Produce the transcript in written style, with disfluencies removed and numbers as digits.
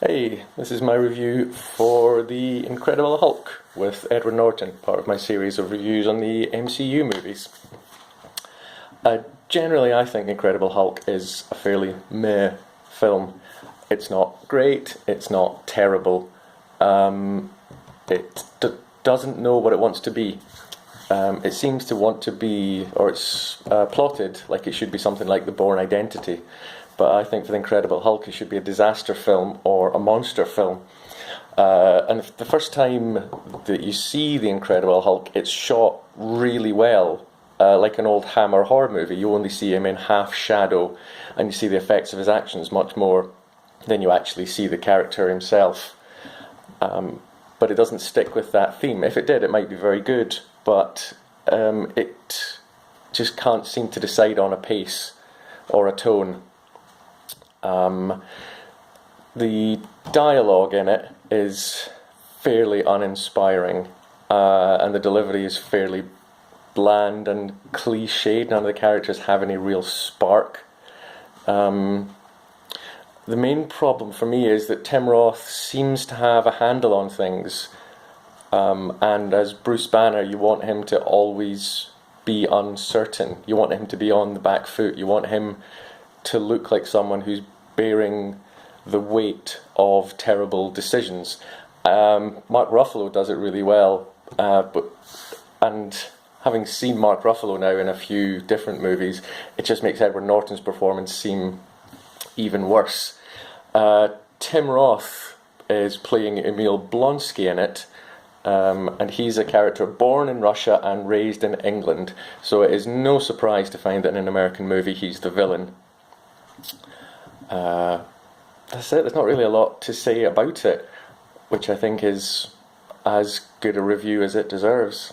Hey, this is my review for The Incredible Hulk with Edward Norton, part of my series of reviews on the MCU movies. Generally, I think Incredible Hulk is a fairly meh film. It's not great, it's not terrible, it doesn't know what it wants to be. It seems to want to be, or it's plotted like it should be something like The Bourne Identity. But I think for The Incredible Hulk, it should be a disaster film or a monster film. And the first time that you see The Incredible Hulk, it's shot really well, like an old Hammer horror movie. You only see him in half shadow, and you see the effects of his actions much more than you actually see the character himself. But it doesn't stick with that theme. If it did, it might be very good, but it just can't seem to decide on a pace or a tone. The dialogue in it is fairly uninspiring, and the delivery is fairly bland and cliched. None of the characters have any real spark. The main problem for me is that Tim Roth seems to have a handle on things, and as Bruce Banner, you want him to always be uncertain. You want him to be on the back foot. You want him to look like someone who's bearing the weight of terrible decisions. Mark Ruffalo does it really well, and having seen Mark Ruffalo now in a few different movies, it just makes Edward Norton's performance seem even worse. Tim Roth is playing Emil Blonsky in it, and he's a character born in Russia and raised in England, so it is no surprise to find that in an American movie he's the villain. That's it. There's not really a lot to say about it, which I think is as good a review as it deserves.